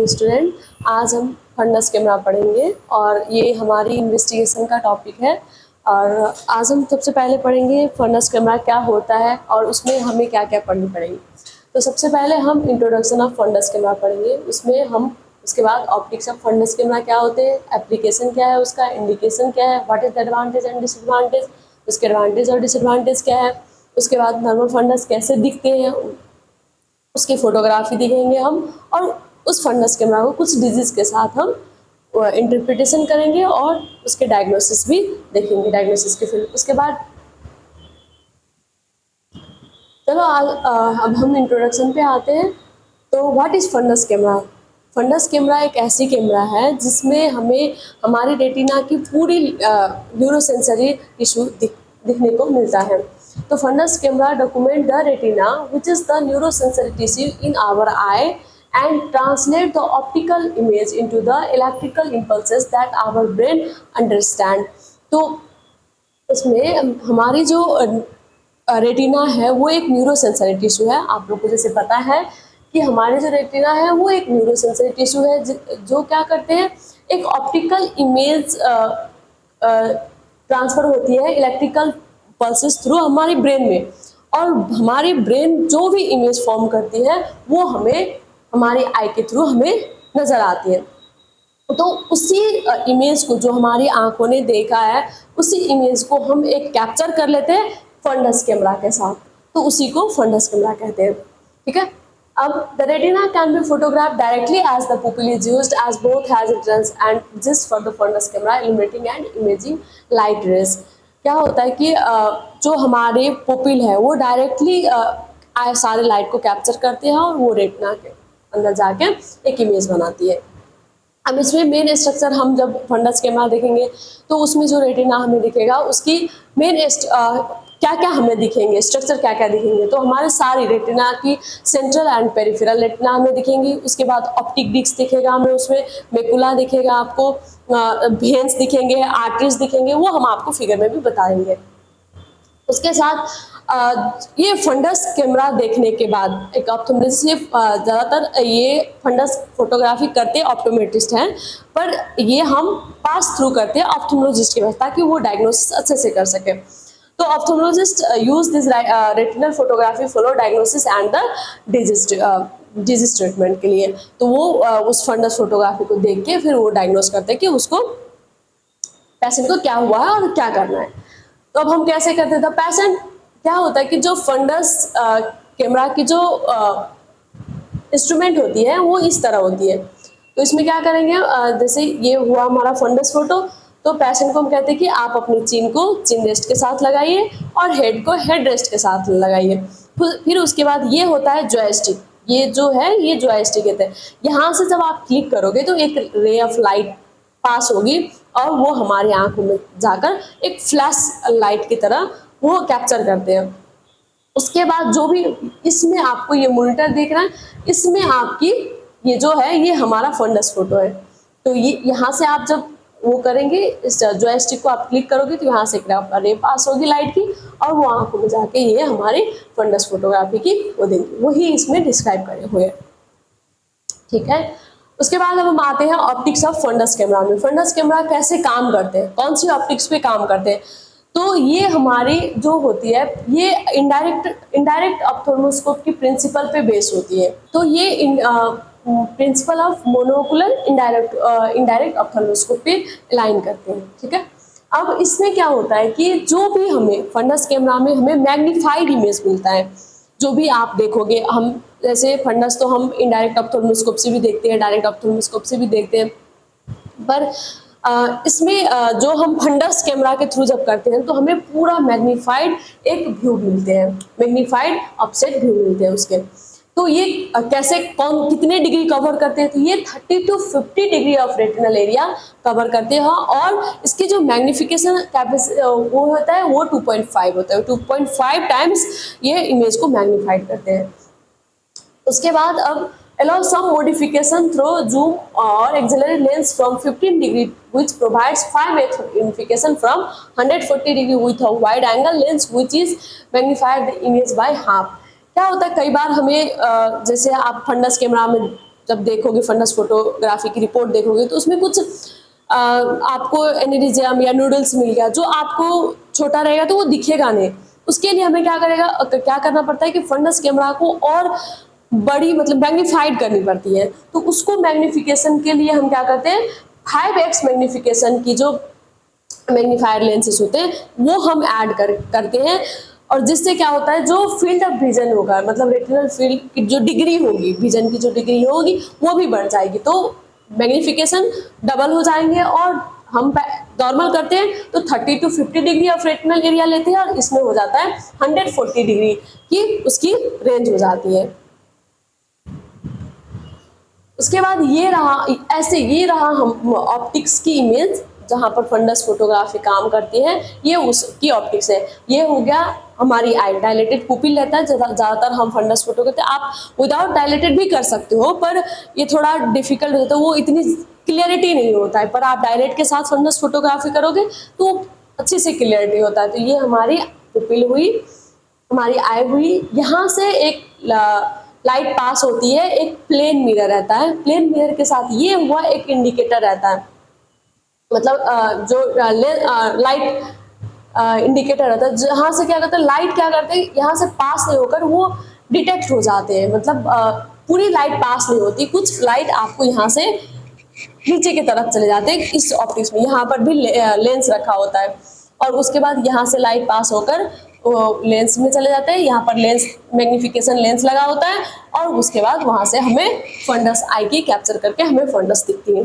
Morning student. आज हम funds camera पढ़ेंगे और ये हमारी इन्वेस्टिगेशन का टॉपिक है। और आज हम सबसे पहले पढ़ेंगे फंडस कैमरा क्या होता है और उसमें हमें क्या क्या पढ़नी पड़ेगी। तो सबसे पहले हम इंट्रोडक्शन ऑफ फंडस कैमरा पढ़ेंगे। उसमें हम उसके बाद ऑप्टिक्स ऑफ फंडस कैमरा क्या होते हैं, एप्लीकेशन क्या है, उसका इंडिकेशन क्या है, what is the advantage and disadvantage, उसके एडवांटेज और डिसएडवांटेज क्या है। उसके बाद नॉर्मल फंडस कैसे दिखते हैं, उसकी फोटोग्राफी दिखेंगे हम, और उस फंडस कैमरा को कुछ डिजीज के साथ हम इंटरप्रिटेशन करेंगे और उसके डायग्नोसिस भी देखेंगे, डायग्नोसिस के फिर उसके बाद। चलो अब हम इंट्रोडक्शन पे आते हैं। तो what is fundus camera. Fundus camera एक ऐसी कैमरा है जिसमें हमें हमारी रेटिना की पूरी न्यूरोसेंसरी टिश्यू दिखने को मिलता है। तो fundus camera document the retina which is the neurosensory tissue in our eye and translate the optical image into the electrical impulses that our brain understand। तो इसमें हमारी जो रेटिना है वो एक न्यूरोसेंसरी टिश्यू है। आप लोग को जैसे पता है कि हमारे जो रेटिना है वो एक न्यूरोसेंसरी टिश्यू है जो क्या करते हैं, एक ऑप्टिकल इमेज ट्रांसफर होती है इलेक्ट्रिकल पल्सेस थ्रू हमारी ब्रेन में, और हमारी ब्रेन जो भी इमेज फॉर्म करती है वो हमें हमारी आई के थ्रू हमें नज़र आती है। तो उसी इमेज को जो हमारी आंखों ने देखा है उसी इमेज को हम एक कैप्चर कर लेते हैं फंडस कैमरा के साथ, तो उसी को फंडस कैमरा कहते हैं। ठीक है। अब the retina can be photograph directly as the pupil is used as both has entrance and just for the fundus camera illuminating and imaging light rays. क्या होता है कि जो हमारे पुपिल है वो डायरेक्टली सारे लाइट को कैप्चर करते हैं और वो रेटिना के अंदर जाके एक इमेज बनाती है। अब इसमें मेन स्ट्रक्चर हम जब फंडस कैमरा देखेंगे तो उसमें जो रेटिना हमें दिखेगा उसकी मेन क्या क्या हमें दिखेंगे, स्ट्रक्चर क्या क्या दिखेंगे। तो हमारे सारी रेटिना की सेंट्रल एंड पेरिफेरल रेटिना हमें दिखेंगी। उसके बाद ऑप्टिक डिस्क दिखेगा हमें, उसमें मेकुला दिखेगा आपको, वेन्स दिखेंगे, आर्टरीज दिखेंगे, वो हम आपको फिगर में भी बताएंगे। उसके साथ ये फंडस कैमरा देखने के बाद एक ऑप्टोमेट्रिस्ट, ज़्यादातर ये फंडस फोटोग्राफी करते ऑप्टोमेट्रिस्ट हैं, पर ये हम पास थ्रू करते हैं ऑप्थेल्मोलॉजिस्ट के पास ताकि वो डायग्नोसिस अच्छे से कर सके। तो ophthalmologist use this retinal photography for diagnosis and the disease treatment के लिए। तो वो उस फंडस फोटोग्राफी को देख के फिर वो डायग्नोस करते हैं कि उसको पेशेंट को क्या हुआ है और क्या करना है। तो अब हम कैसे करते थे पेशेंट, क्या होता है कि जो फंडस कैमरा की जो इंस्ट्रूमेंट होती है वो इस तरह होती है। तो इसमें क्या करेंगे, जैसे ये हुआ हमारा फंडस फोटो, तो पेशेंट को हम कहते हैं कि आप अपनी चिन को चिन रेस्ट के साथ लगाइए और हेड को हेड रेस्ट के साथ लगाइए। फिर उसके बाद ये होता है जॉयस्टिक, ये जो है ये जॉयस्टिक कहते हैं। यहाँ से जब आप क्लिक करोगे तो एक रे ऑफ लाइट पास होगी और वो हमारी आंखों में जाकर एक फ्लैश लाइट की तरह वो कैप्चर करते हैं। उसके बाद जो भी इसमें आपको ये मॉनिटर देख रहा है, इसमें आपकी ये जो है ये हमारा फंडस फोटो है। तो ये यहाँ से आप जब वो करेंगे, इस जॉयस्टिक को आप क्लिक करोगे तो यहाँ से रे पास होगी लाइट की और वो आंखों में जाके ये हमारी फंडस फोटोग्राफी की वो देंगे, वही इसमें डिस्क्राइब करे हुए। ठीक है। उसके बाद अब हम आते हैं ऑप्टिक्स ऑफ फंडस कैमरा में। फंडस कैमरा कैसे काम करते हैं, कौन सी ऑप्टिक्स पे काम करते हैं। तो ये हमारी जो होती है ये इनडायरेक्ट ऑप्थेल्मोस्कोप की प्रिंसिपल पे बेस होती है। तो ये principle of monocular indirect ophthalmoscope पे अलाइन करते हैं। ठीक है। अब इसमें क्या होता है कि जो भी हमें फंडस कैमरा में हमें मैग्नीफाइड इमेज मिलता है, जो भी आप देखोगे, हम जैसे फंडस तो हम इनडायरेक्ट ऑप्थेल्मोस्कोप से भी देखते हैं, डायरेक्ट ऑप्थेल्मोस्कोप से भी देखते हैं, पर इसमें जो हम फंडस कैमरा के थ्रू जब करते हैं तो हमें पूरा मैग्नीफाइड एक व्यू मिलते हैं, मैग्नीफाइड ऑफसेट व्यू मिलते हैं उसके। तो ये कैसे कितने डिग्री कवर करते हैं, तो ये 30 to 50 degree of retinal area cover करते हैं, और इसकी जो मैग्निफिकेशन वो होता है वो 2.5 होता है, 2.5 टाइम्स ये इमेज को मैग्नीफाइड करते हैं। उसके बाद अब allow some modification through zoom or auxiliary lens from 15 degree which provides 5x magnification from 140 degree with a wide angle lens which is magnified the image by half। क्या होता है, कई बार हमें जैसे आप फंडस कैमरा में जब देखोगे फंडस फोटोग्राफी की रिपोर्ट देखोगे तो उसमें कुछ आपको एनेरिज्म या नूडल्स मिल गया जो आपको छोटा रहेगा तो वो दिखेगा नहीं। उसके लिए हमें क्या करना पड़ता है कि फंडस कैमरा को और बड़ी मतलब मैग्नीफाइड करनी पड़ती है। तो उसको मैग्नीफिकेशन के लिए हम क्या करते हैं, 5x मैग्नीफिकेशन की जो मैग्नीफायर लेंसेज होते हैं वो हम ऐड करते हैं, और जिससे क्या होता है जो फील्ड ऑफ विजन होगा मतलब रेटिनल फील्ड की जो डिग्री होगी, विजन की जो डिग्री होगी वो भी बढ़ जाएगी। तो मैग्नीफिकेशन डबल हो जाएंगे, और हम नॉर्मल करते हैं तो 30 to 50 degree of retinal area लेते हैं, और इसमें हो जाता है 140 डिग्री की उसकी रेंज हो जाती है। उसके बाद ये रहा हम ऑप्टिक्स की इमेज जहाँ पर फंडस फोटोग्राफी काम करती है, ये उसकी ऑप्टिक्स है। ये हो गया हमारी आई, डायलेटेड पुपिल रहता है, ज़्यादातर हम फंडस फोटो करते हैं। आप विदाउट डायलेटेड भी कर सकते हो, पर ये थोड़ा डिफिकल्ट होता है, वो इतनी क्लियरिटी नहीं होता है। पर आप डायलेट के साथ फंडस फोटोग्राफी करोगे तो अच्छी से क्लियरिटी होता है। तो ये हमारी पुपिल हुई, हमारी आई हुई। यहाँ से एक लाइट पास होती है, एक प्लेन मिरर रहता है, प्लेन मिरर के साथ ये हुआ एक इंडिकेटर रहता है, मतलब जो लाइट इंडिकेटर रहता है, जहाँ से क्या करते हैं लाइट क्या करते हैं यहाँ से पास नहीं होकर वो डिटेक्ट हो जाते हैं। मतलब पूरी लाइट पास नहीं होती, कुछ लाइट आपको यहाँ से नीचे की तरफ चले जाते हैं इस ऑप्टिक्स में। यहाँ पर भी लेंस रखा होता है, और उसके बाद यहाँ से लाइट पास होकर लेंस में चले जाते हैं। यहाँ पर लेंस मैग्नीफिकेशन लेंस लगा होता है, और उसके बाद वहाँ से हमें फंडस आई की कैप्चर करके हमें फंडस दिखती है।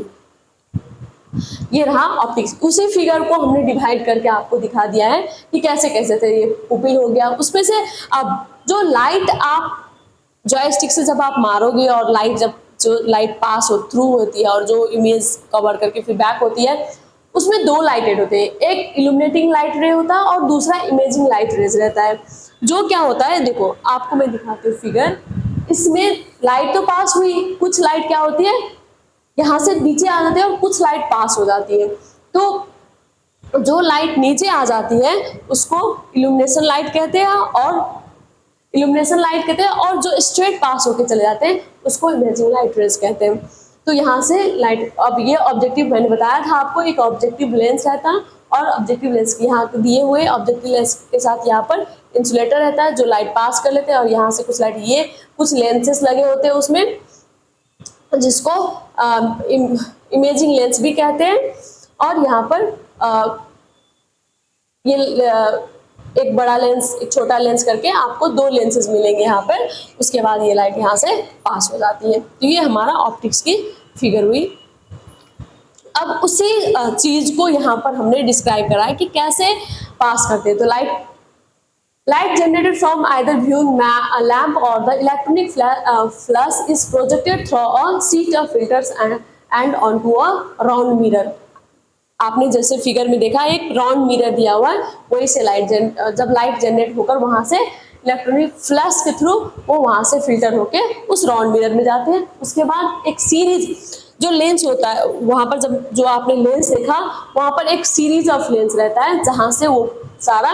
ये रहा ऑप्टिक्स। उसी फिगर को हमने डिवाइड करके आपको दिखा दिया है कि कैसे कैसे थे। ये पुपिल हो गया, उसमें से अब जो लाइट आप जॉयस्टिक से जब आप मारोगे और लाइट जब जो लाइट पास हो थ्रू होती है और जो इमेज कवर करके फिर बैक होती है, उसमें दो लाइटेड होते हैं, एक इल्यूमिनेटिंग लाइट रे होता है और दूसरा इमेजिंग लाइट रेज रहता है। जो क्या होता है देखो आपको मैं दिखाती हूँ फिगर, इसमें लाइट तो पास हुई, कुछ लाइट क्या होती है यहाँ से नीचे आ जाती है और कुछ लाइट पास हो जाती है। तो जो लाइट नीचे आ जाती है उसको इल्यूमिनेशन लाइट कहते हैं, और जो स्ट्रेट पास होके चले जाते हैं उसको इमेजिंग लाइट रेज कहते हैं। तो यहाँ से लाइट, अब ये ऑब्जेक्टिव मैंने बताया था आपको, एक ऑब्जेक्टिव लेंस रहता है, और ऑब्जेक्टिव लेंस यहाँ दिए हुए ऑब्जेक्टिव लेंस के साथ यहाँ पर इंसुलेटर रहता है जो लाइट पास कर लेते हैं, और यहाँ से कुछ लाइट, ये कुछ लेंसेस लगे होते हैं उसमें जिसको इमेजिंग लेंस भी कहते हैं। और यहाँ पर ये एक बड़ा लेंस एक छोटा लेंस करके आपको दो लेंसेज मिलेंगे यहाँ पर। उसके बाद ये लाइट यहाँ से पास हो जाती है। तो ये हमारा ऑप्टिक्स की फिगर हुई। अब उसी चीज को यहाँ पर हमने डिस्क्राइब करा है कि कैसे पास करते हैं। तो light generated from either viewing a lamp or the electronic flash is projected through a sheet of filters and onto a round mirror। आपने जैसे फिगर में देखा एक राउंड मिरर दिया हुआ है, वही से जब लाइट जनरेट होकर वहां से इलेक्ट्रॉनिक फ्लैश के थ्रू वो वहां से फिल्टर होके उस राउंड मिरर में जाते हैं। उसके बाद एक सीरीज जो लेंस होता है वहां पर, जब जो आपने लेंस देखा वहां पर एक सीरीज ऑफ लेंस रहता है जहां से वो सारा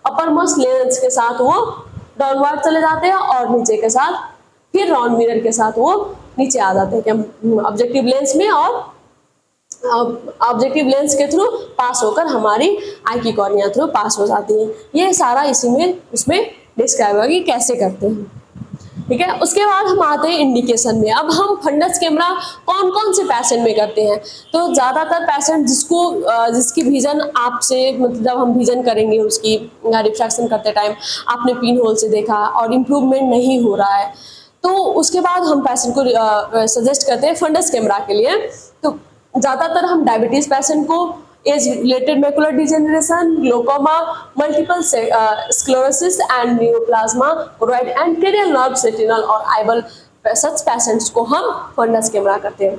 अपर मोस्ट लेंस के साथ वो डाउनवर्ड चले जाते हैं और नीचे के साथ फिर राउंड मिरर के साथ वो नीचे आ जाते हैं ऑब्जेक्टिव लेंस में, और ऑब्जेक्टिव लेंस के थ्रू पास होकर हमारी आई की कॉर्निया थ्रू पास हो जाती है। ये सारा इसी में उसमें डिस्क्राइब होगा कि कैसे करते हैं। ठीक है, उसके बाद हम आते हैं इंडिकेशन में। अब हम फंडस कैमरा कौन कौन से पेशेंट में करते हैं, तो ज़्यादातर पेशेंट जिसकी विजन आपसे मतलब जब हम विजन करेंगे उसकी रिफ्रैक्शन करते टाइम आपने पिन होल से देखा और इम्प्रूवमेंट नहीं हो रहा है, तो उसके बाद हम पेशेंट को सजेस्ट करते हैं फंडस कैमरा के लिए। तो ज़्यादातर हम डायबिटीज़ पेशेंट को, age related macular degeneration, glaucoma, multiple sclerosis and neoplasma, रोइड एंड क्रेनियल नर्व्स, रेटिनल और आईबल, सच पेशेंट्स को हम फंडस कैमरा करते हैं।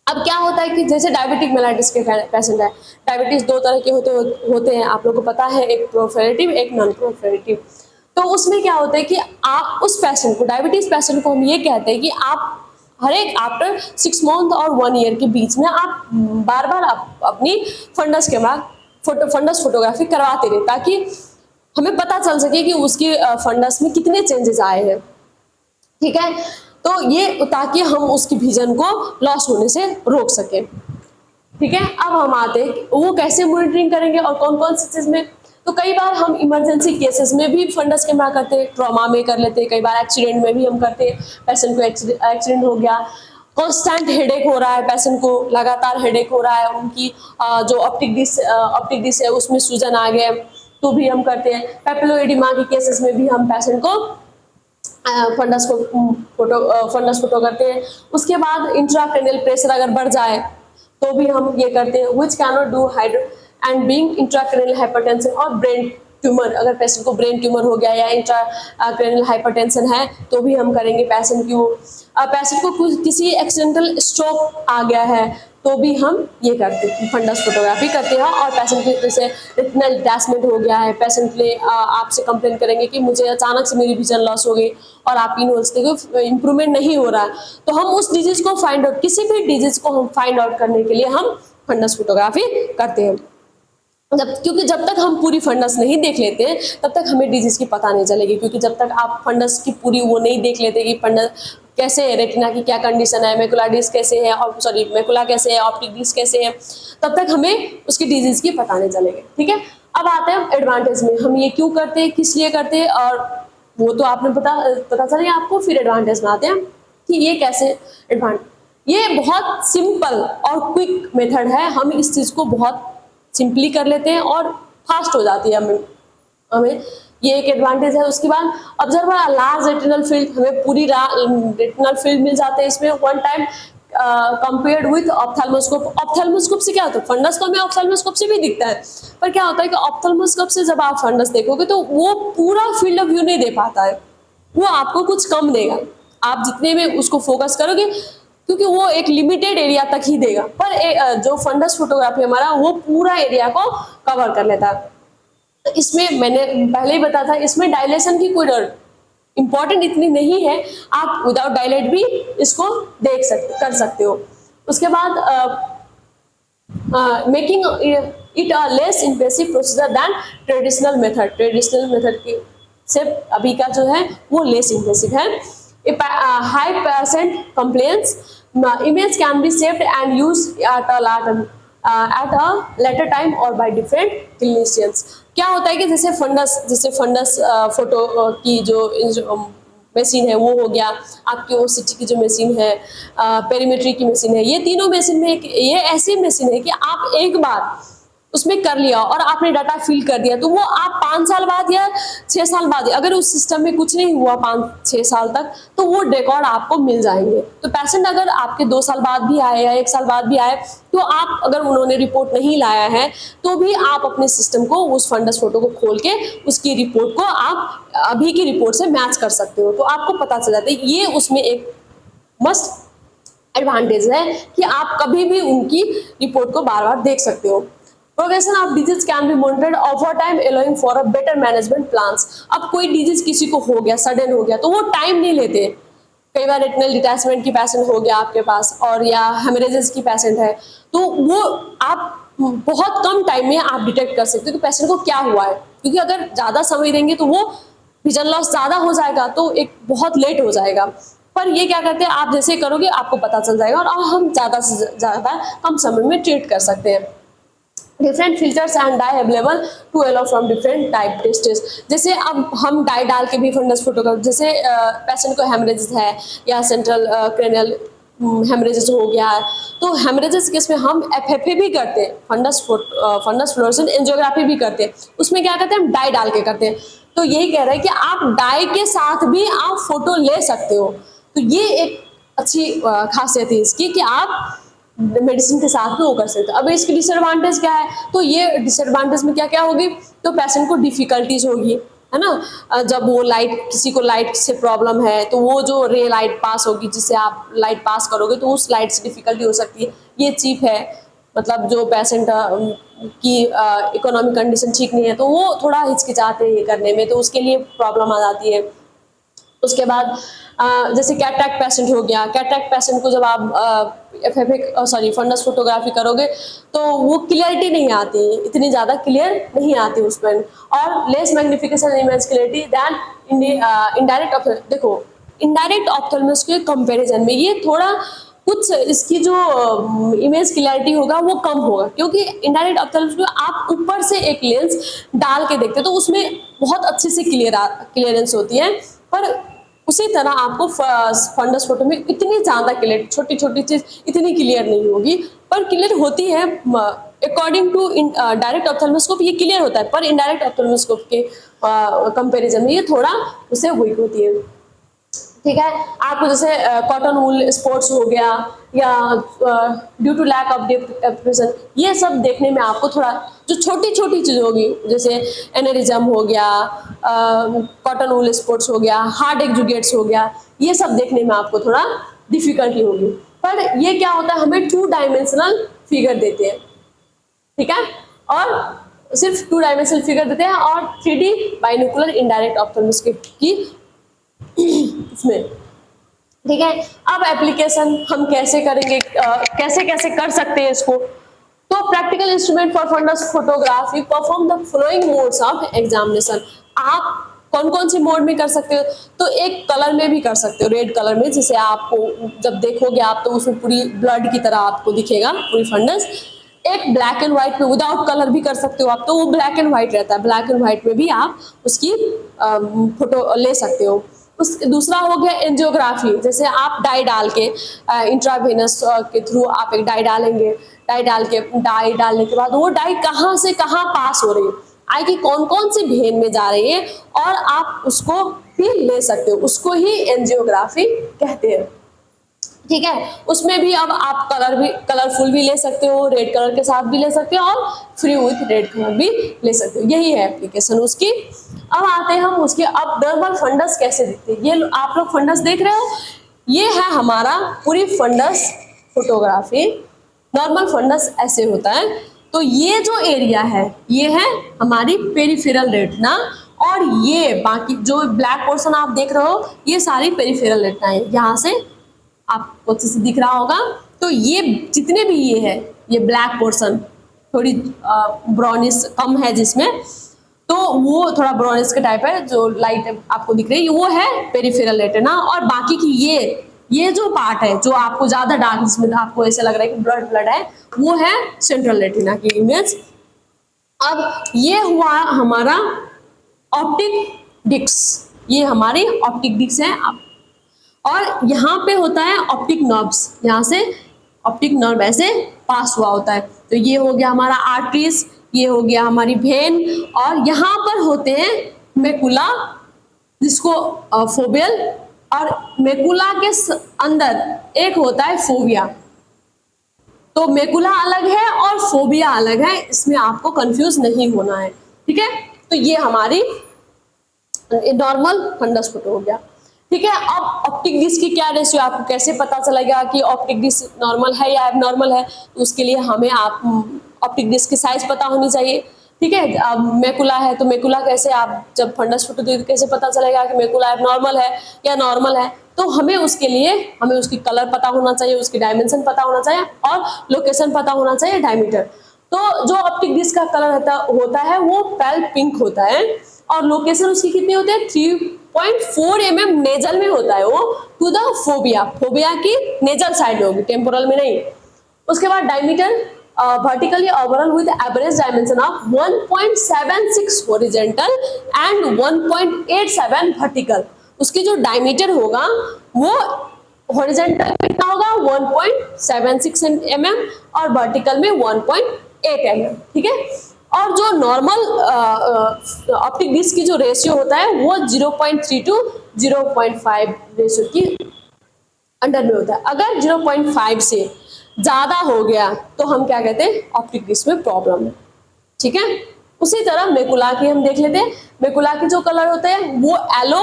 अब क्या होता है कि जैसे डायबिटिक मेलाइटिस के पेशेंट है, डायबिटीज दो तरह के होते हैं आप लोगों को पता है, एक प्रोफेरेटिव एक नॉन प्रोफेरेटिव। तो उसमें क्या होता है कि आप उस पेशेंट को, डायबिटीज पेशेंट को हम ये कहते हैं कि आप हर एक आफ्टर 6 मंथ और 1 ईयर के बीच में आप बार बार अपनी फंडस फोटोग्राफी करवाते रहे, ताकि हमें पता चल सके कि उसकी फंडस में कितने चेंजेस आए हैं। ठीक है, तो ये ताकि हम उसकी विजन को लॉस होने से रोक सकें। ठीक है, अब हम आते हैं वो कैसे मॉनिटरिंग करेंगे और कौन कौन सी चीज में। तो कई बार हम इमरजेंसी केसेस में भी फंडस कैमरा करते हैं, ट्रॉमा में कर लेते हैं, कई बार एक्सीडेंट में भी हम करते हैं। पेशेंट को एक्सीडेंट हो गया, कांस्टेंट हेडेक हो रहा है, पेशेंट को लगातार हेडेक हो रहा है, उनकी जो ऑप्टिक डिस्क है उसमें सूजन आ गया, तो भी हम करते हैं। पेपिलोएडिमा के केसेस में भी हम पेशेंट को फंडस फोटो करते हैं। उसके बाद इंट्राक्रेनियल प्रेशर अगर बढ़ जाए तो भी हम ये करते हैं, which can not do hydro and being intracranial hypertension और ब्रेन ट्यूमर, अगर पेशेंट को ब्रेन ट्यूमर हो गया या इंट्राक्रेनियल हाइपरटेंशन है तो भी हम करेंगे। पेशेंट को किसी एक्सीडेंटल स्ट्रोक आ गया है तो भी हम ये करते हैं, फंडस फोटोग्राफी करते हैं। और पेशेंट के जैसे रेटिनल डिटैचमेंट हो गया है, पेशेंट ने आपसे कंप्लेन करेंगे कि मुझे अचानक से मेरी विजन लॉस हो गई और आप इन देखो इंप्रूवमेंट नहीं हो रहा है, तो हम उस डिजीज को फाइंड आउट, किसी भी डिजीज को हम फाइंड आउट करने के लिए हम फंडस फोटोग्राफी करते हैं। क्योंकि जब तक हम पूरी फंडस नहीं देख लेते तब तक हमें डिजीज की पता नहीं चलेगी, क्योंकि जब तक आप फंडस की पूरी वो नहीं देख लेते कि फंडस कैसे है, रेटिना की क्या कंडीशन है, मैकुला डिस्क कैसे है, और सॉरी मैकुला कैसे है, ऑप्टिक डिस्क कैसे है, तब तक हमें उसकी डिजीज की पता नहीं चलेगी। ठीक है, अब आते हैं एडवांटेज में, हम ये क्यों करते हैं, किस लिए करते हैं, और वो तो आपने पता चले आपको। फिर एडवांटेज में आते हैं कि ये कैसे एडवांटेज, ये बहुत सिंपल और क्विक मेथड है, हम इस चीज को बहुत सिंपली कर लेते हैं और फास्ट हो जाती है हमें ये एक एडवांटेज है। उसके बाद ऑब्जर्वर लार्ज रेटिनल फील्ड, हमें पूरी रेटिनल फील्ड मिल जाते हैं इसमें one time compared with ophthalmoscope. Ophthalmoscope से क्या होता है, फंडस तो हमें ऑप्थेल्मोस्कोप से भी दिखता है, पर क्या होता है कि ऑप्थेल्मोस्कोप से जब आप फंडस देखोगे तो वो पूरा फील्ड ऑफ व्यू नहीं दे पाता है, वो आपको कुछ कम देगा, आप जितने में उसको फोकस करोगे, क्योंकि वो एक लिमिटेड एरिया तक ही देगा। पर जो फंडस फोटोग्राफी हमारा वो पूरा एरिया को कवर कर लेता है। इसमें मैंने पहले ही बताया था, इसमें डायलेशन की कोई इंपॉर्टेंट इतनी नहीं है, आप विदाउट डायलेट भी इसको कर सकते हो। उसके बाद making it a less invasive procedure than traditional method की से अभी का जो है वो लेस इन्वेसिव है। High patient complaints, image can be saved and used at a later time or by different clinicians। क्या होता है कि जैसे फंडस फोटो की जो मशीन है वो हो गया, आपकी ओसीटी की जो मशीन है, पेरीमेट्री की मशीन है, ये तीनों मशीन में ये ऐसी मशीन है कि आप एक बार उसमें कर लिया और आपने डाटा फिल कर दिया, तो वो आप 5 साल बाद या 6 साल बाद, अगर उस सिस्टम में कुछ नहीं हुआ 5-6 साल तक, तो वो रिकॉर्ड आपको मिल जाएंगे। तो पेशेंट अगर आपके 2 साल बाद भी आए या 1 साल बाद भी आए, तो आप अगर उन्होंने रिपोर्ट नहीं लाया है तो भी आप अपने सिस्टम को उस फंडस फोटो को खोल के उसकी रिपोर्ट को आप अभी की रिपोर्ट से मैच कर सकते हो, तो आपको पता चल जाता है। ये उसमें एक मस्ट एडवांटेज है कि आप कभी भी उनकी रिपोर्ट को बार बार देख सकते हो। Progression of disease can be monitored over time, allowing for a better management plans। अब कोई डिजीज किसी को हो गया, सडन हो गया, तो वो टाइम नहीं लेते। कई बार रेटिनल डिटैचमेंट की पेशेंट हो गया आपके पास, और या हेमरेजेस की पेशेंट है, तो वो आप बहुत कम टाइम में आप डिटेक्ट कर सकते हो कि पेशेंट को क्या हुआ है, क्योंकि अगर ज़्यादा समय देंगे तो वो विजन लॉस ज़्यादा हो जाएगा, तो एक बहुत लेट हो जाएगा। पर ये क्या करते हैं, आप जैसे करोगे आपको पता चल जाएगा और हम ज़्यादा से ज़्यादा कम समय में ट्रीट कर सकते हैं। Different filters and dye available to allow from different type tests. जैसे अब हम डाई डाल के भी फंडस फोटो जैसे पेशेंट को हेमरेजेस है या सेंट्रल क्रेनियल हेमरेजेस हो गया है, तो हेमरेजेस केस में हम एफएफए भी करते हैं, फंडस फ्लोरेसेंट एंजियोग्राफी भी करते हैं। उसमें क्या करते हैं, हम डाई डाल के करते हैं। तो यही कह रहे हैं कि आप डाई के साथ भी आप फोटो ले सकते हो, तो ये एक अच्छी खासियत है इसकी कि आप मेडिसिन के साथ में वो कर सकते हो। अब इसकी डिसएडवांटेज क्या है, तो ये डिसएडवांटेज में क्या क्या होगी, तो पेशेंट को डिफिकल्टीज होगी, है ना, जब वो किसी को लाइट से प्रॉब्लम है तो वो जो रे लाइट पास होगी, जिससे आप लाइट पास करोगे तो उस लाइट से डिफिकल्टी हो सकती है। ये चीप है, मतलब जो पेशेंट की इकोनॉमिक कंडीशन ठीक नहीं है तो वो थोड़ा हिचकिचाते हैं ये करने में, तो उसके लिए प्रॉब्लम आ जाती है। उसके बाद जैसे कैटरैक्ट पेशेंट हो गया, कैटरैक्ट पेशेंट को जब आप फंडस फोटोग्राफी करोगे तो वो क्लियरिटी नहीं आती, इतनी ज़्यादा क्लियर नहीं आती उसमें, और less magnification image clarity than indirect. देखो इनडायरेक्ट ऑप्थेल्मोस के कंपैरिजन में ये थोड़ा कुछ इसकी जो इमेज क्लैरिटी होगा वो कम होगा, क्योंकि इनडायरेक्ट ऑप्थेल्मोस में आप ऊपर से एक लेंस डाल के देखते हैं तो उसमें बहुत अच्छे से क्लियरेंस होती है, पर उसी तरह आपको फंडस फोटो में इतनी ज़्यादा क्लियर, छोटी छोटी चीज़ इतनी क्लियर नहीं होगी, पर क्लियर होती है अकॉर्डिंग टू डायरेक्ट ऑप्थेल्मोस्कोप ये क्लियर होता है, पर इनडायरेक्ट ऑप्थेल्मोस्कोप के कंपैरिजन में ये थोड़ा उससे वीक होती है। ठीक है, आपको जैसे कॉटन वूल स्पोर्ट्स हो गया या due to lack of depth observation, ये सब देखने में आपको थोड़ा जो छोटी छोटी चीज़ होगी जैसे एनेरिज्म हो गया, कॉटन वूल स्पोर्ट्स हो गया, हार्ड एक्जुगेट्स हो गया, ये सब देखने में आपको थोड़ा डिफिकल्टी होगी। पर ये क्या होता है, हमें 2 डायमेंशनल फिगर देते हैं, ठीक है, और सिर्फ 2 डायमेंशनल फिगर देते हैं और 3D बाइनोकुलर इनडायरेक्ट ऑप्थेल्मोस्कोप की इसमें। ठीक है, अब एप्लीकेशन हम कैसे करेंगे, कैसे कैसे कर सकते हैं इसको। तो practical instrument for fundus photography perform the following modes of examination. आप कौन कौन से मोड में कर सकते हो, तो एक कलर में भी कर सकते हो, रेड कलर में, जिसे आपको जब देखोगे आप तो उसमें पूरी ब्लड की तरह आपको दिखेगा पूरी फंडस। एक ब्लैक एंड व्हाइट में विदाउट कलर भी कर सकते हो आप, तो वो ब्लैक एंड व्हाइट रहता है, ब्लैक एंड व्हाइट में भी आप उसकी फोटो ले सकते हो। दूसरा हो गया एंजियोग्राफी, जैसे आप डाई डाल के इंट्रावेनस के थ्रू आप एक डाई डालेंगे, डाई डालने के बाद वो डाई कहाँ से कहाँ पास हो रही है, आई की कौन कौन सी वेन में जा रही है, और आप उसको भी ले सकते हो, उसको ही एंजियोग्राफी कहते हैं। ठीक है, उसमें भी अब आप कलरफुल भी ले सकते हो, रेड कलर के साथ भी ले सकते हो और फ्री विथ रेड कलर भी ले सकते हो, यही है एप्लीकेशन उसकी। अब आते हैं हम उसके, अब नॉर्मल फंडस कैसे दिखते हैं, ये आप लोग फंडस देख रहे हो, ये है हमारा पूरी फंडस फोटोग्राफी। नॉर्मल फंडस ऐसे होता है, तो ये जो एरिया है ये है हमारी पेरिफेरल रेटिना, और ये बाकी जो ब्लैक पोर्शन आप देख रहे हो ये सारी पेरिफेरल रेटिना है, यहाँ से आपको अच्छे से दिख रहा होगा। तो ये जितने भी ये है, ये ब्लैक पोर्शन थोड़ी ब्राउनिश कम है जिसमें, तो वो थोड़ा ब्राउनिश के टाइप है, जो लाइट आपको दिख रही है वो है पेरिफेरल रेटिना, और बाकी की ये जो पार्ट है जो आपको ज्यादा डार्क, जिसमें आपको ऐसा लग रहा है कि ब्लड है, वो है सेंट्रल रेटिना की इमेज। अब ये हुआ हमारा ऑप्टिक डिस्क, ये हमारी ऑप्टिक डिस्क है। और यहाँ पे होता है ऑप्टिक नर्व्स, यहाँ से ऑप्टिक नर्व ऐसे पास हुआ होता है, तो ये हो गया हमारा आर्टरीज, ये हो गया हमारी वेन, और यहाँ पर होते हैं मेकुला, जिसको फोबियल, और मेकुला के अंदर एक होता है फोबिया। तो मेकुला अलग है और फोबिया अलग है, इसमें आपको कंफ्यूज नहीं होना है। ठीक है, तो ये हमारी नॉर्मल फंडस फोटो हो गया। ठीक है, अब ऑप्टिक डिस्क की क्या रेशियो, आपको कैसे पता चलेगा कि ऑप्टिक डिस्क नॉर्मल है या एबनॉर्मल है, तो उसके लिए हमें आप ऑप्टिक डिस्क की साइज पता होनी चाहिए। ठीक है, अब मेकुला है तो मेकुला कैसे, आप जब फंडस फोटो देखते कैसे पता चलेगा कि मेकुला एबनॉर्मल है या नॉर्मल है, तो हमें उसके लिए हमें उसकी कलर पता होना चाहिए, उसकी डायमेंशन पता होना चाहिए और लोकेशन पता होना चाहिए, डायमीटर। तो जो ऑप्टिक डिस्क का कलर होता है वो पेल पिंक होता है, और लोकेशन उसकी कितनी होती है 3.4 mm नेजल में होता है वो, टू द फोबिया, फोबिया की नेजल साइड होगी, टेम्पोरल में नहीं। उसके बाद diameter vertically overall with average dimension of 1.76 horizontal and 1.87 vertical. उसकी जो डायमीटर होगा वो हॉरिजॉन्टल में कितना होगा 1.76 mm और वर्टिकल में 1.8 mm। ठीक है, और जो नॉर्मल ऑप्टिक डिस्क की जो रेशियो होता है वो 0.3 to 0.5 रेशियो की अंडर में होता है। अगर 0.5 से ज्यादा हो गया तो हम क्या कहते हैं, ऑप्टिक डिस्क में प्रॉब्लम है। ठीक है, उसी तरह मेकुला की हम देख लेते हैं। मेकुला की जो कलर होता है वो येलो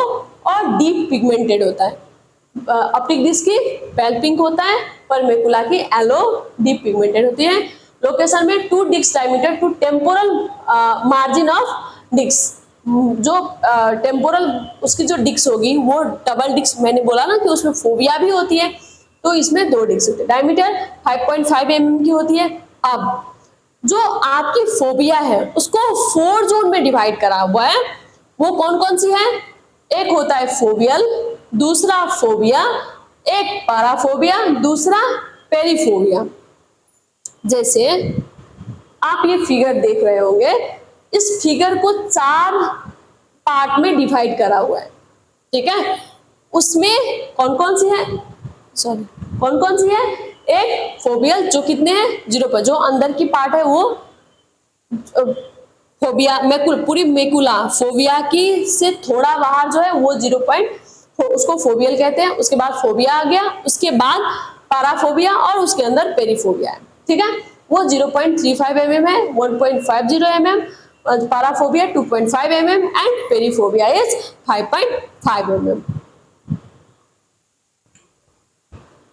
और डीप पिगमेंटेड होता है। ऑप्टिक डिस्क की पेल पिंक होता है, पर मेकुला की येलो डीप पिगमेंटेड होती है। लोकेशन में 2 disc diameter to temporal margin of disc, जो टेम्पोरल उसकी जो डिस्क होगी वो डबल डिस्क, मैंने बोला ना कि उसमें फोबिया भी होती है, तो इसमें 2 डिस्क होते हैं। डायमीटर 5.5 mm की होती है। अब जो आपकी फोबिया है उसको 4 जोन में डिवाइड करा हुआ है, वो कौन कौन सी है, एक होता है फोबियल, दूसरा फोबिया, एक पैराफोबिया, दूसरा पेरिफोबिया। जैसे आप ये फिगर देख रहे होंगे, इस फिगर को 4 पार्ट में डिवाइड करा हुआ है, ठीक है। उसमें कौन कौन सी है, सॉरी कौन कौन सी है, एक फोबिया जो कितने हैं 0 पर, जो अंदर की पार्ट है वो फोबिया पूरी मेकुला फोबिया की से थोड़ा बाहर जो है वो 0 उसको फोबियल कहते हैं। उसके बाद फोबिया आ गया, उसके बाद पैराफोबिया और उसके अंदर पेरिफोबिया है, ठीक है। वो 0.35 mm है, 1.50 mm, parafovea 2.5 mm and perifovea is 5.5 mm,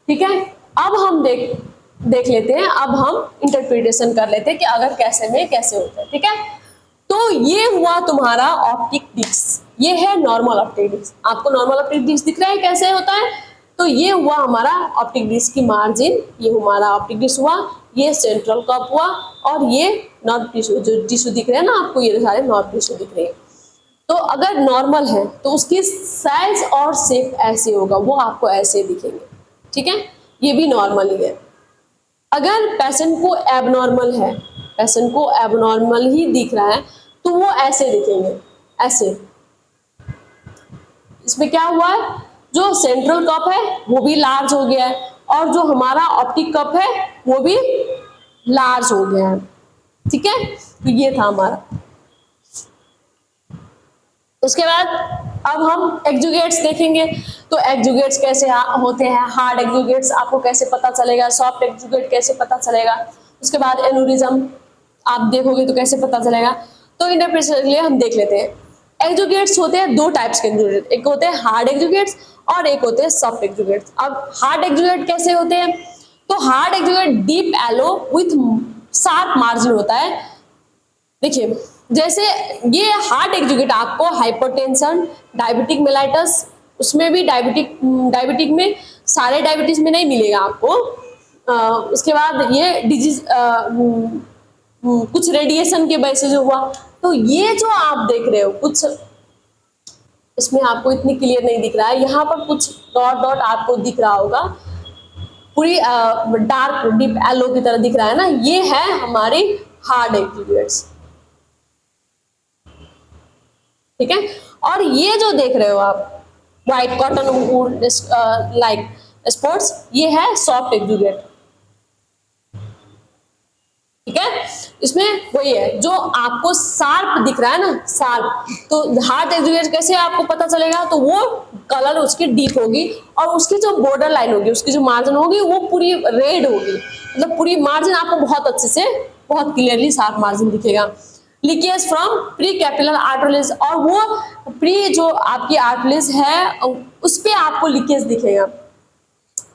ठीक है। अब हम देख लेते हैं, अब हम इंटरप्रिटेशन कर लेते हैं कि अगर कैसे में कैसे होता है, ठीक है। तो ये हुआ तुम्हारा ऑप्टिक डिस्क, ये है नॉर्मल ऑप्टिक डिस्क। आपको नॉर्मल ऑप्टिक डिस्क दिख रहा है कैसे होता है, तो ये हुआ हमारा ऑप्टिक डिस्क की मार्जिन, ये हमारा ऑप्टिक डिस्क हुआ, ये सेंट्रल कप हुआ, और ये नॉर्थ टिश्यू, जो टिश्यू दिख रहे हैं ना आपको, ये सारे नॉर्थ टिश्यू दिख रहे हैं। तो अगर नॉर्मल है तो उसकी साइज और शेप ऐसे होगा, वो आपको ऐसे दिखेंगे, ठीक है, ये भी नॉर्मल ही है। अगर पेशेंट को एबनॉर्मल है, पेशेंट को एबनॉर्मल ही दिख रहा है, तो वो ऐसे दिखेंगे, ऐसे। इसमें क्या हुआ है, जो सेंट्रल कप है वो भी लार्ज हो गया है, और जो हमारा ऑप्टिक कप है वो भी लार्ज हो गया है, ठीक है। तो ये था हमारा। उसके बाद अब हम एक्जुगेट्स देखेंगे। तो एक्जुगेट्स कैसे होते हैं, हार्ड एक्जुगेट्स आपको कैसे पता चलेगा, सॉफ्ट एक्जुगेट कैसे पता चलेगा। उसके बाद एनुरिज्म आप देखोगे तो कैसे पता चलेगा। तो इंटरप्रिटेशन के लिए हम देख लेते हैं। एक्जुगेट्स होते हैं 2 टाइप्स के एक्जुगेट्स, एक होते हैं हार्ड एक्जुगेट्स और एक होते हैं सॉफ्ट एक्जुगेट्स। अब हार्ड एक्जुगेट कैसे होते हैं, तो hard exudate deep yellow with sharp margin होता है। देखिए जैसे ये हार्ड एक्जुगेट आपको हाइपरटेंशन, डायबिटिक मेलाइटस, उसमें भी डायबिटिक में सारे डायबिटीज में नहीं मिलेगा आपको। उसके बाद ये डिजीज कुछ रेडिएशन के वजह से जो हुआ, तो ये जो आप देख रहे हो कुछ इसमें आपको इतनी क्लियर नहीं दिख रहा है, यहाँ पर कुछ डॉट डॉट आपको दिख रहा होगा, पूरी डार्क डीप येलो की तरह दिख रहा है ना, ये है हमारी हार्ड एक्जुगेट्स, ठीक है। और ये जो देख रहे हो आप व्हाइट कॉटन लाइक स्पॉट्स, ये है सॉफ्ट एक्जुगेट, ठीक है। इसमें वही है जो आपको शार्प दिख रहा है ना, शार्प। तो हार्ड एक्जुगेट कैसे आपको पता चलेगा, तो वो कलर उसकी डीप होगी और उसकी जो बॉर्डर लाइन होगी, उसकी जो मार्जिन होगी वो पूरी रेड होगी, मतलब पूरी मार्जिन आपको बहुत अच्छे से, बहुत क्लियरली शार्प मार्जिन दिखेगा। लीकेज फ्रॉम प्री कैपिलर आर्टरीज, और वो प्री जो आपकी आर्टरीज है उस पे आपको लीकेज दिखेगा।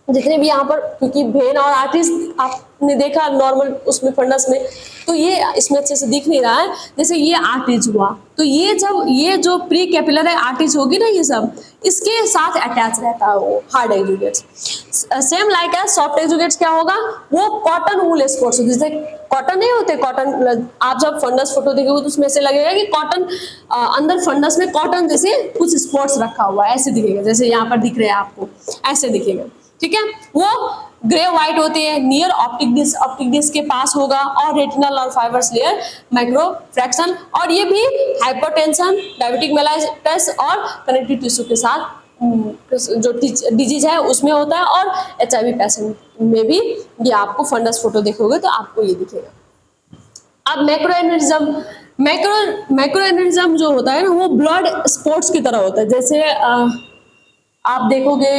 जितने भी यहाँ पर, क्योंकि वेन और आर्टरीज आपने देखा नॉर्मल उसमें फंडस में, तो ये इसमें अच्छे से दिख नहीं रहा है। जैसे ये आर्टरीज हुआ, तो ये जब ये जो प्री कैपिलर है आर्टरीज होगी ना, ये सब इसके साथ अटैच रहता है वो हार्ड एक्जुगेट्स। सेम लाइक है सॉफ्ट एक्जुगेट्स क्या होगा, वो कॉटन वूल स्पॉट्स होगी। जैसे कॉटन नहीं होते, कॉटन आप जब फंडस फोटो देखोगे तो उसमें ऐसे लगेगा कि कॉटन अंदर फंडस में कॉटन जैसे कुछ स्पॉट्स रखा हुआ है, ऐसे दिखेगा, जैसे यहाँ पर दिख रहे हैं आपको, ऐसे दिखेगा, ठीक है। वो ग्रे व्हाइट होते हैं, नियर ऑप्टिक डिस्क के पास होगा, और रेटिनल और फाइबर्स लेयर माइक्रो फ्रैक्शन, और ये भी हाइपरटेंशन, डायबिटिक मेलाइटस और कनेक्टिव टिश्यू के साथ जो डिजीज है उसमें होता है, और HIV पेशेंट में भी ये आपको फंडस फोटो देखोगे तो आपको ये दिखेगा। अब मैक्रो एनेरिज्म जो होता है ना, वो ब्लड स्पॉट्स की तरह होता है। जैसे आप देखोगे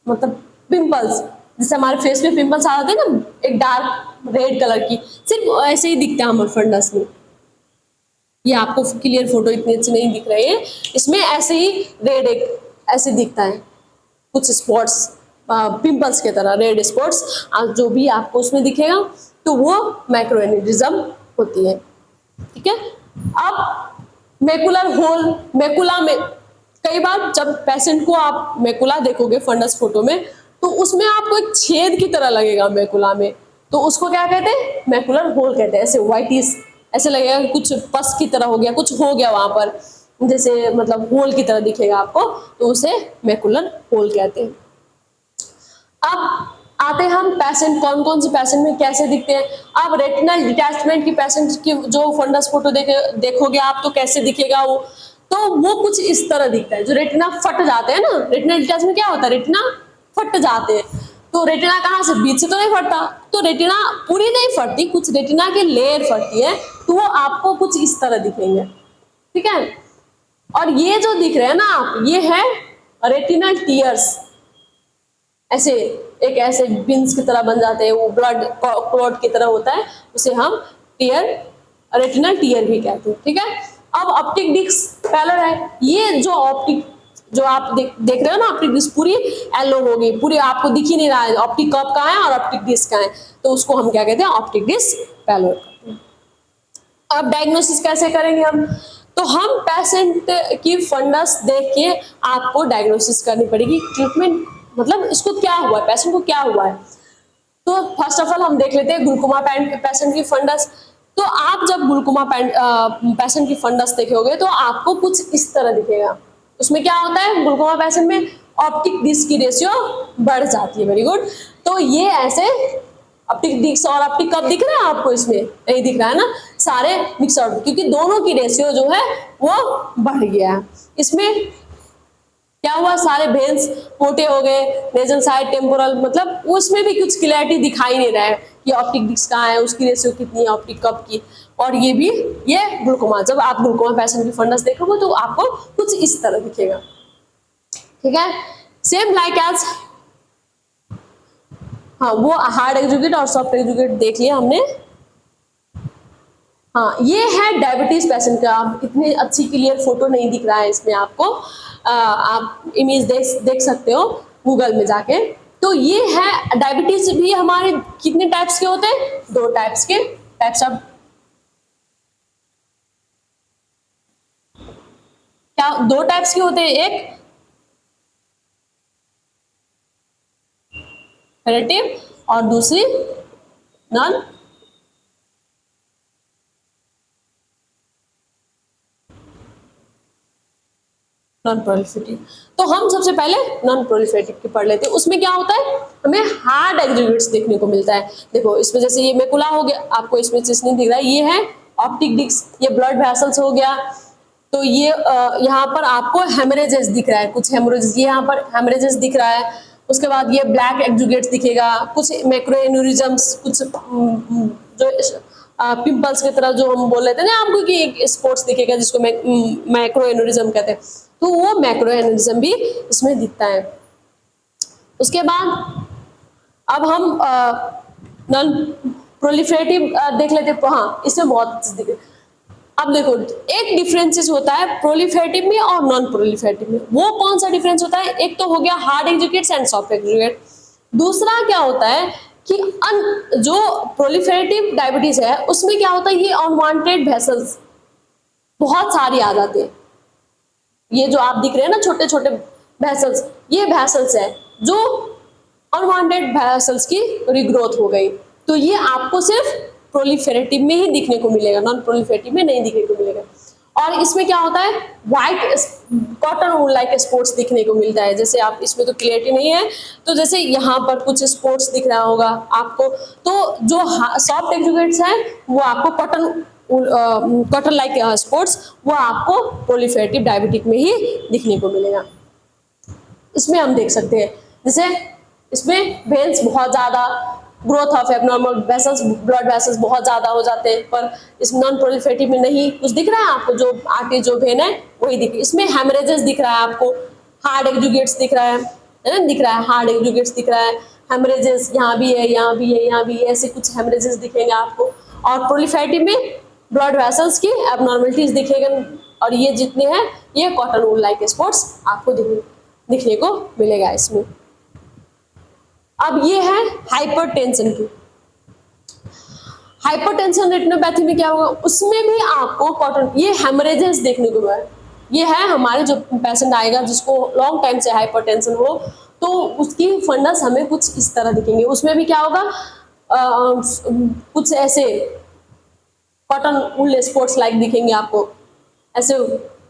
मतलब पिंपल्स, जैसे हमारे फेस पे पिंपल्स आ जाते हैं ना, एक डार्क रेड कलर की, सिर्फ ऐसे ही दिखता है हमारे फंडस में। ये आपको क्लियर फोटो इतनी अच्छी नहीं दिख रही है, इसमें ऐसे ही रेड एक ऐसे दिखता है, कुछ स्पॉट्स पिंपल्स की तरह रेड स्पॉट्स जो भी आपको उसमें दिखेगा, तो वो मैक्रो एनेरिज्म होती है, ठीक है। अब मैकुलर होल, मैकुला में कई बार जब पेशेंट को आप मैकुला देखोगे फंडस फोटो में, तो उसमें आपको एक छेद की तरह लगेगा मैकुला में, तो उसको क्या कहते हैं, मैकुलर होल कहते हैं। ऐसे व्हाइटिश ऐसे लगेगा कुछ पस की तरह हो गया, कुछ हो गया वहां पर, जैसे मतलब होल की तरह दिखेगा आपको, तो उसे मैकुलर होल कहते हैं। अब आते हैं हम पेशेंट, कौन कौन से पेशेंट में कैसे दिखते हैं। अब रेटिनल डिटैचमेंट की पेशेंट की जो फंडस फोटो देखोगे आप तो कैसे दिखेगा वो, तो वो कुछ इस तरह दिखता है। जो रेटिना फट जाते हैं ना, रेटिनल डिटैचमेंट क्या होता है, रेटिना फट जाते हैं। तो रेटिना कहाँ से, बीच से तो नहीं फटता, तो रेटिना पूरी नहीं फटती, कुछ रेटिना की लेयर फटती है, तो वो आपको कुछ इस तरह दिखेंगे, ठीक है। और ये जो दिख रहे हैं ना आप, ये है रेटिनल टीयर्स, ऐसे एक ऐसे बिन्स की तरह बन जाते हैं, वो ब्लड क्लॉट की तरह होता है, उसे हम टीयर, रेटिनल टीयर भी कहते हैं, ठीक है। अब ऑप्टिक डिस्क पैलर है, ये जो ऑप्टिक जो आप देख रहे हो ना, ऑप्टिक डिस्क पूरी येलो हो गई, पूरी आपको दिख ही नहीं रहा है ऑप्टिक कर्व कहाँ है और ऑप्टिक डिस्क कहाँ है, तो उसको हम क्या कहते हैं, ऑप्टिक डिस्क पैलर। अब डायग्नोसिस कैसे करेंगे हम, तो हम पेशेंट की फंडस देख के आपको डायग्नोसिस करनी पड़ेगी, ट्रीटमेंट मतलब इसको क्या हुआ है, पेशेंट को क्या हुआ है। तो फर्स्ट ऑफ ऑल हम देख लेते हैं ग्लूकोमा पेशेंट की फंडस। तो आप जब ग्लूकोमा पेशेंट की फंडस देखोगे तो आपको कुछ इस तरह दिखेगा। उसमें क्या होता है, ग्लूकोमा पेशेंट में ऑप्टिक डिस्क की रेशियो बढ़ जाती है, वेरी गुड। तो ये ऐसे ऑप्टिक डिस्क और ऑप्टिक कब दिख रहा है आपको, इसमें नहीं दिख रहा है ना, सारे मिक्स आउट, क्योंकि दोनों की रेशियो जो है वो बढ़ गया है। इसमें क्या हुआ, सारे वेन्स मोटे हो गए, नेजल साइड टेम्पोरल, मतलब उसमें भी कुछ क्लैरिटी दिखाई नहीं रहा है कि ऑप्टिक डिस्क कहाँ है, उसकी रेशियो कितनी है ऑप्टिक कप की। और ये भी, ये ग्लूकोमा, जब आप ग्लूकोमा पेशेंट की फंडस देखोगे तो आपको कुछ इस तरह दिखेगा, ठीक है। सेम लाइक एज, हाँ वो हार्ड एक्जुगेट और सॉफ्ट एक्जुगेट देख लिया हमने। हाँ ये है डायबिटीज पेशेंट का, आप इतनी अच्छी क्लियर फोटो नहीं दिख रहा है इसमें आपको, आप इमेज देख सकते हो गूगल में जाके। तो ये है डायबिटीज भी हमारे कितने टाइप्स के होते हैं, 2 टाइप्स के, टाइप्स ऑफ, क्या 2 टाइप्स के होते हैं, एक रिलेटिव और दूसरी नॉन नॉन प्रोलिफेटिव। तो हम सबसे पहले नॉन प्रोलिफेटिव की पढ़ लेते हैं। उसमें क्या होता है, हमें हार्ड एक्जुगेट्स देखने को मिलता है। देखो इसमें जैसे ये मैकुला हो गया, आपको इसमें चीज नहीं दिख रहा है, ये है ऑप्टिक डिस्क, ये ब्लड वेसल्स हो गया। तो ये यहाँ पर आपको हेमरेजेस दिख रहा है, कुछ हेमरेजेस, ये यहाँ पर हेमरेजेस दिख रहा है। उसके बाद ये ब्लैक एक्जुगेट्स दिखेगा, कुछ मैक्रो एन्यूरिज्म्स, कुछ जो पिंपल्स की तरह जो हम बोल रहे थे ना आपको कि एक स्पॉट्स दिखेगा जिसको मैक्रो एन्यूरिज्म कहते हैं, तो वो मैक्रो एन्यूरिज्म भी इसमें दिखता है। उसके बाद अब हम नॉन प्रोलिफरेटिव देख लेते हैं। हाँ इसमें बहुत चीज दिखे। अब देखो एक डिफरेंसेस होता है प्रोलिफरेटिव में और नॉन प्रोलिफरेटिव में। वो कौन सा डिफरेंस होता है, एक तो हो गया हार्ड एक्जुगेट्स एंड सॉफ्ट एक्जुगेट। दूसरा क्या होता है कि जो प्रोलिफरेटिव डायबिटीज है उसमें क्या होता है, ये अनवांटेड वेसल्स बहुत सारी आ जाती है। ये जो आप दिख रहे हैं ना छोटे छोटे वेसल्स, ये वेसल्स है जो अनवांटेड वेसल्स की रिग्रोथ हो गई। तो ये आपको सिर्फ प्रोलिफेरेटिव में ही दिखने को मिलेगा, नॉन प्रोलिफेरेटिव में नहीं दिखने को मिलेगा। और इसमें क्या होता है, white cotton wool like spots दिखने को मिलता है। जैसे आप इसमें तो क्लियरिटी नहीं है, तो जैसे यहाँ पर कुछ स्पॉट्स दिख रहा होगा आपको, तो जो सॉफ्ट एक्जुगेट्स हैं वो आपको कॉटन लाइक स्पॉट्स वो आपको प्रोलिफेरेटिव डायबिटिक में ही दिखने को मिलेगा। इसमें हम देख सकते हैं जैसे इसमें वेन्स बहुत ज़्यादा, growth of abnormal vessels, blood vessels बहुत ज़्यादा हो जाते हैं, पर इस नॉन प्रोलिफरेटिव में नहीं कुछ दिख रहा है आपको, जो आगे जो वेन है वही दिख रही है। इसमें हेमरेजेस दिख रहा है आपको, हार्ड एक्जुगेट्स दिख रहा है ना, दिख रहा है हार्ड एक्जुगेट्स दिख रहा है, हेमरेजेस यहाँ भी है, यहाँ भी है, यहाँ भी है, ऐसे कुछ हेमरेजेस दिखेंगे आपको। और प्रोलिफरेटिव में ब्लड वेसल्स की एबनॉर्मलिटीज दिखेगा, और ये जितने हैं ये कॉटन वूल लाइक स्पॉट्स आपको दिखने को मिलेगा इसमें। अब ये है हाइपरटेंशन की। हाइपरटेंशन रेटिनोपैथी में क्या होगा, उसमें भी आपको कॉटन, ये हेमरेजेस देखने को मिलेगा। ये है हमारे जो पेशेंट आएगा जिसको लॉन्ग टाइम से हाइपरटेंशन हो, तो उसकी फंडस हमें कुछ इस तरह दिखेंगे। उसमें भी क्या होगा, कुछ ऐसे कॉटन वूल स्पॉट्स लाइक दिखेंगे आपको, ऐसे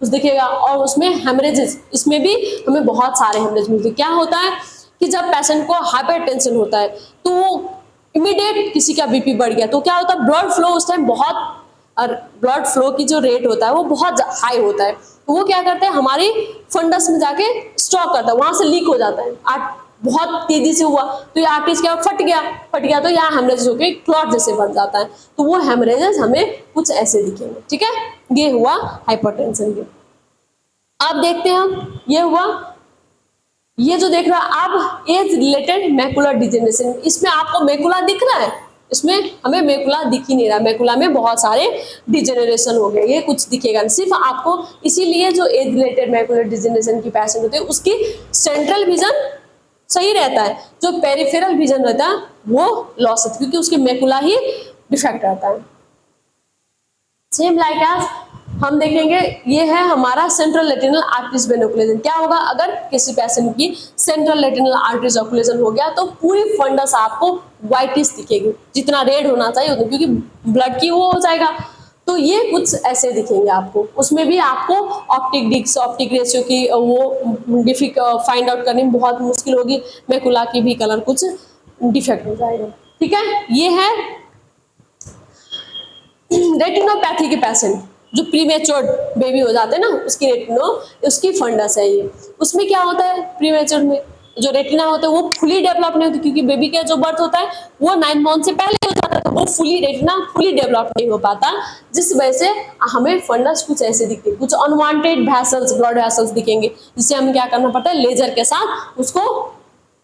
कुछ दिखेगा। और उसमें हेमरेजेस, इसमें भी हमें बहुत सारे हेमरेज मिलते हैं। क्या होता है कि जब पेशेंट को हाइपरटेंशन होता है तो वो इमीडिएट किसी का बीपी बढ़ गया तो क्या होता है, ब्लड फ्लो उस टाइम बहुत, और ब्लड फ्लो की जो रेट होता है वो बहुत हाई होता है। तो वो क्या करते हैं, हमारी फंडस में जाके स्टॉक करता है, वहां से लीक हो जाता है। बहुत तेजी से हुआ तो ये आर्टरीज क्या फट गया तो यहाँ हेमरेज होके क्लॉट जैसे बन जाता है। तो वो हेमरेजेस हमें कुछ ऐसे दिखेंगे। ठीक है, ये हुआ हाइपरटेंशन के। अब देखते हैं हम, ये हुआ, ये जो देख रहा है अब एज रिलेटेड मैकुलर डिजेनरेशन। इसमें आपको मैकुला दिख रहा है, इसमें हमें मैकुला दिख ही नहीं रहा। मैकुला में बहुत सारे डिजेनरेशन हो गए, ये कुछ दिखेगा नहीं सिर्फ आपको। इसीलिए जो एज रिलेटेड मैकुलर डिजेनरेशन की पेशेंट होते हैं उसकी सेंट्रल विजन सही रहता है, जो पेरिफेरल विजन रहता है वो लॉस होता है क्योंकि उसके मैकुला ही डिफेक्ट रहता है। सेम लाइक एज हम देखेंगे, ये है हमारा central retinal arteries when occlusion. क्या होगा अगर किसी पेशेंट की सेंट्रल रेटिनल आर्टरीज ओक्लूजन हो गया तो पूरी फंडस आपको व्हाइटिश दिखेगी, जितना रेड होना चाहिए उतना, क्योंकि ब्लड की वो हो जाएगा। तो ये कुछ ऐसे दिखेंगे आपको। उसमें भी आपको ऑप्टिक डिस्क, ऑप्टिक रेशियो की वो फाइंड आउट करने में बहुत मुश्किल होगी। मैकुला की भी कलर कुछ डिफेक्ट हो जाएगा। ठीक है, ये है रेटिनोपैथी के पेशेंट, जो प्रीमेच्योर बेबी हो जाते हैं ना उसकी उसकी फंडस है ये। उसमें क्या होता है, प्रीमेच्योर में जो रेटिना होता है वो फुली डेवलप नहीं होती, क्योंकि बेबी का जो बर्थ होता है वो 9 मंथ से पहले हो जाता है, तो वो रेटिना फुली डेवलप नहीं हो पाता, जिस वजह से हमें फंडस कुछ ऐसे दिखते हैं, कुछ अनवांटेड वैसल्स, ब्लड वैसल्स दिखेंगे, जिससे हमें क्या करना पड़ता है, लेजर के साथ उसको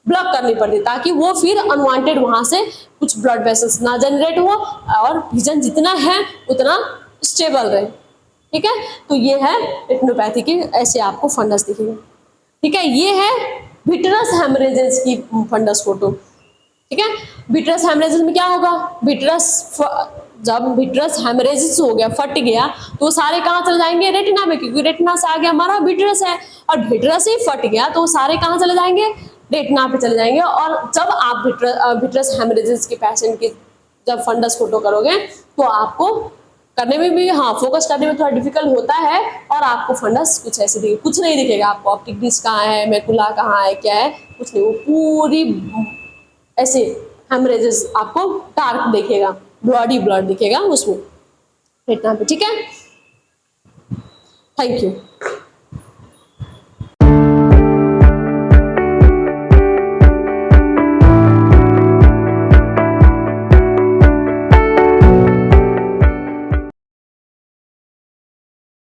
ब्लॉक करनी पड़ती है ताकि वो फिर अनवांटेड वहां से कुछ ब्लड वेसल्स ना जनरेट हो और विजन जितना है उतना स्टेबल रहे। ठीक है, तो ये है रेटिनोपैथी की, ऐसे आपको फंडस दिखेगा। ठीक है, ये है विट्रस हेमरेजेस की फंडस फोटो। ठीक है, विट्रस हेमरेजेस में क्या होगा, जब विट्रस हेमरेजेस हो गया, फट गया, तो सारे कहाँ चले जाएंगे, रेटिना में, क्योंकि रेटिना से आगे हमारा विट्रस है, और विट्रस ही फट गया तो सारे कहाँ चले जाएंगे, रेटिना पे चले जाएंगे। और जब आप विट्रस हेमरेजेस के पेशेंट की जब फंडस फोटो करोगे तो आपको करने में भी, हाँ, फोकस करने में थोड़ा डिफिकल्ट होता है, और आपको फंडस कुछ ऐसे दिखेगा, कुछ नहीं दिखेगा आपको, ऑप्टिक डिस्क कहाँ है, मैकुला कहाँ है, क्या है, कुछ नहीं, वो पूरी ऐसे हेमरेजेस आपको डार्क दिखेगा, ब्लडी ब्लड दिखेगा उसमें रेटिना पे। ठीक है, थैंक यू।